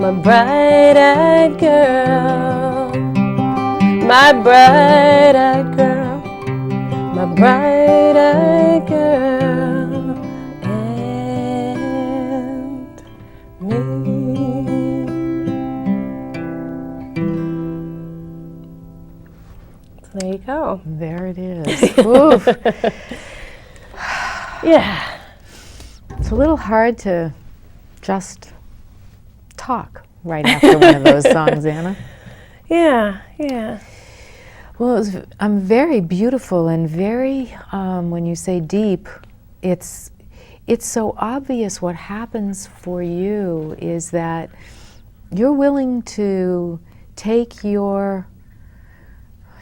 my bright-eyed girl, my bright-eyed girl, my bright-eyed girl, and me. So there you go. There it is. Oof. Yeah. It's a little hard to just talk right after one of those songs, Anna. Yeah, yeah. Well, it was very beautiful and very, when you say deep, it's so obvious what happens for you is that you're willing to take your,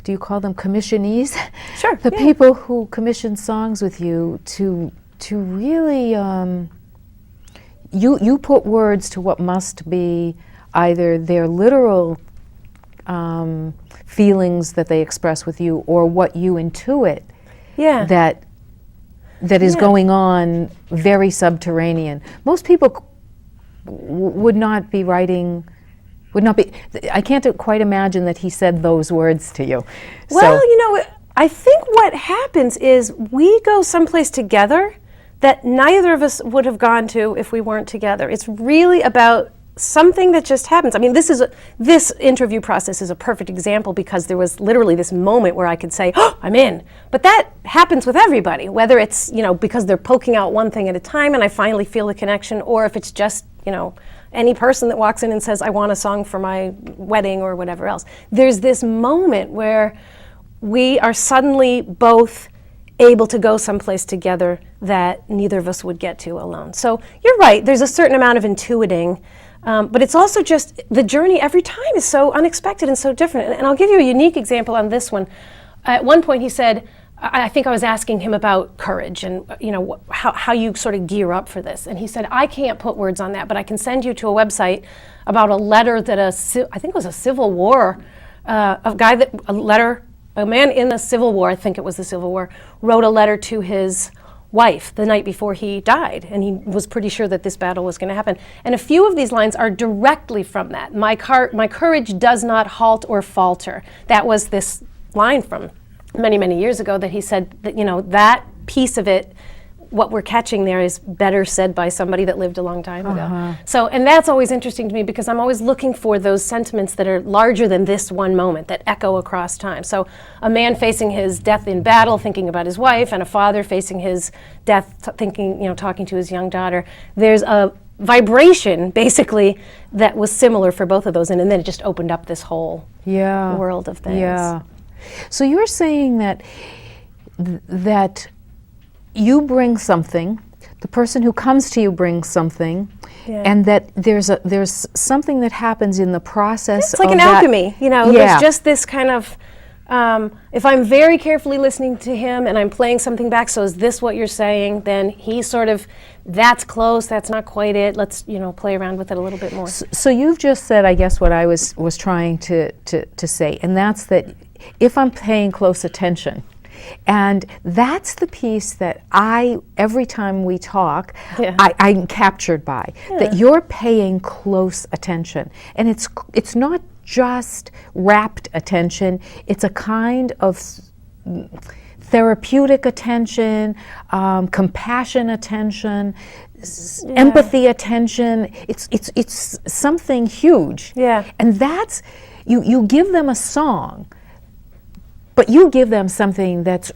do you call them commissionees? Sure. The people who commission songs with you to really, you put words to what must be either their literal feelings that they express with you, or what you intuit that is going on very subterranean. Most people would not be writing, I can't quite imagine that he said those words to you. Well, you know, I think what happens is we go someplace together that neither of us would have gone to if we weren't together. It's really about something that just happens. I mean, this interview process is a perfect example because there was literally this moment where I could say, oh, I'm in. But that happens with everybody, whether it's, you know, because they're poking out one thing at a time and I finally feel the connection, or if it's just, you know, any person that walks in and says, I want a song for my wedding or whatever else. There's this moment where we are suddenly both able to go someplace together that neither of us would get to alone. So you're right, there's a certain amount of intuiting, but it's also just the journey every time is so unexpected and so different. And I'll give you a unique example on this one. At one point he said, I think I was asking him about courage and, you know, how you sort of gear up for this. And he said, I can't put words on that, but I can send you to a website about a letter that I think it was a Civil War, a man in the Civil War, I think it was the Civil War, wrote a letter to his wife the night before he died, and he was pretty sure that this battle was going to happen. And a few of these lines are directly from that. My courage does not halt or falter. That was this line from many, many years ago that he said that, you know, that piece of it, what we're catching there is better said by somebody that lived a long time ago. So, and that's always interesting to me because I'm always looking for those sentiments that are larger than this one moment, that echo across time. So a man facing his death in battle, thinking about his wife, and a father facing his death, thinking, you know, talking to his young daughter. There's a vibration, basically, that was similar for both of those, and then it just opened up this whole world of things. Yeah. So you're saying that you bring something, the person who comes to you brings something, and that there's something that happens in the process. It's like an alchemy, you know. There's just this kind of, if I'm very carefully listening to him and I'm playing something back, so is this what you're saying? Then he sort of, that's close, that's not quite it. Let's, you know, play around with it a little bit more. So you've just said, I guess, what I was trying to say, and that's that if I'm paying close attention. And that's the piece that every time we talk, I'm captured by, that you're paying close attention. And it's not just rapt attention, it's a kind of therapeutic attention, compassion attention, empathy attention. It's something huge. And that's, you give them a song, but you give them something that's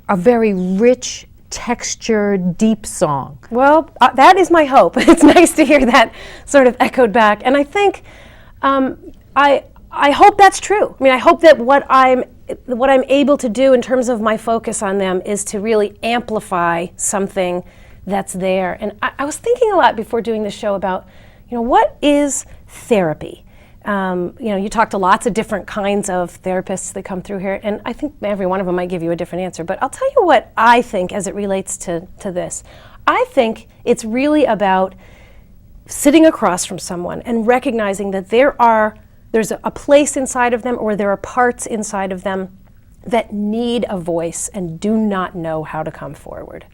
a very rich, textured, deep song. Well, that is my hope. It's nice to hear that sort of echoed back. And I think, I hope that's true. I mean, I hope that what I'm able to do in terms of my focus on them is to really amplify something that's there. And I was thinking a lot before doing this show about, you know, what is therapy? You know, you talk to lots of different kinds of therapists that come through here, and I think every one of them might give you a different answer. But I'll tell you what I think as it relates to this. I think it's really about sitting across from someone and recognizing that there's a place inside of them, or there are parts inside of them that need a voice and do not know how to come forward.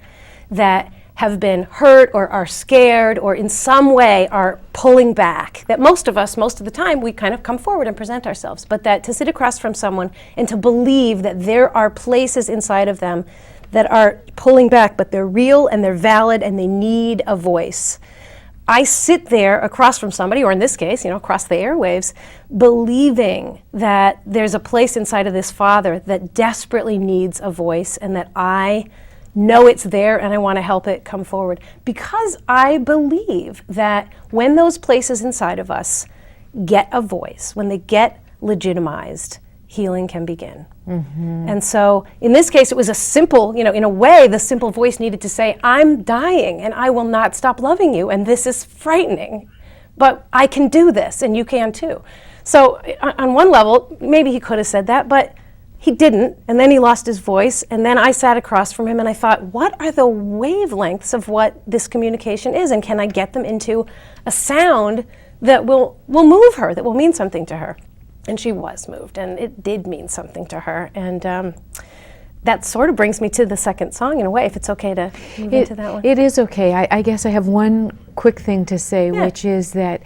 That have been hurt or are scared or in some way are pulling back, that most of us, most of the time, we kind of come forward and present ourselves, but that to sit across from someone and to believe that there are places inside of them that are pulling back, but they're real and they're valid and they need a voice. I sit there across from somebody, or in this case, across the airwaves, believing that there's a place inside of this father that desperately needs a voice and that I know it's there and I want to help it come forward. Because I believe that when those places inside of us get a voice, when they get legitimized, healing can begin. Mm-hmm. And so in this case, it was a simple, in a way, the simple voice needed to say, I'm dying and I will not stop loving you, and this is frightening, but I can do this and you can too. So on one level, maybe he could have said that, but he didn't, and then he lost his voice, and then I sat across from him and I thought, what are the wavelengths of what this communication is, and can I get them into a sound that will move her, that will mean something to her? And she was moved, and it did mean something to her, and that sort of brings me to the second song in a way, if it's okay to move into that one. It is okay. I guess I have one quick thing to say, which is that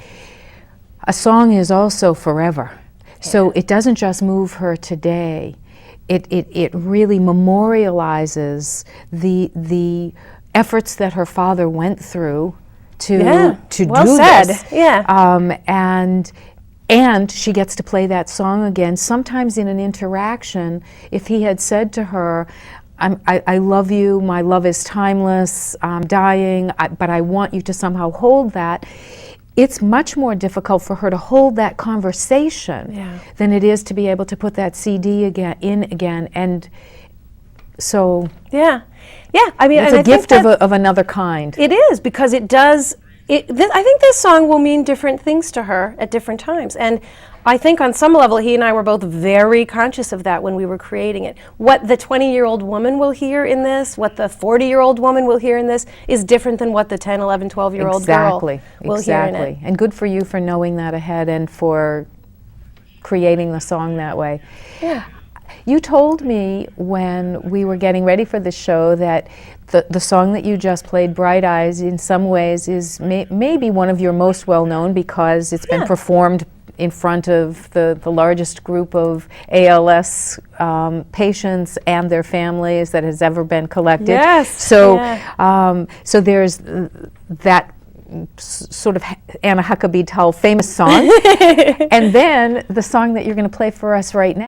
a song is also forever. So it doesn't just move her today. It really memorializes the efforts that her father went through to do this. And she gets to play that song again, sometimes in an interaction. If he had said to her, I love you, my love is timeless, I'm dying, but I want you to somehow hold that, it's much more difficult for her to hold that conversation than it is to be able to put that CD in again. And so I mean, it's a gift of another kind. It is, because it does. I think this song will mean different things to her at different times. And I think on some level, he and I were both very conscious of that when we were creating it. What the 20-year-old woman will hear in this, what the 40-year-old woman will hear in this, is different than what the 10, 11, 12-year-old girl will hear in it. And good for you for knowing that ahead and for creating the song that way. Yeah. You told me when we were getting ready for the show that the song that you just played, Bright Eyes, in some ways is maybe one of your most well-known, because it's been performed in front of the largest group of ALS patients and their families that has ever been collected. Yes. So there's that sort of Anna Huckabee Tull famous song, and then the song that you're going to play for us right now.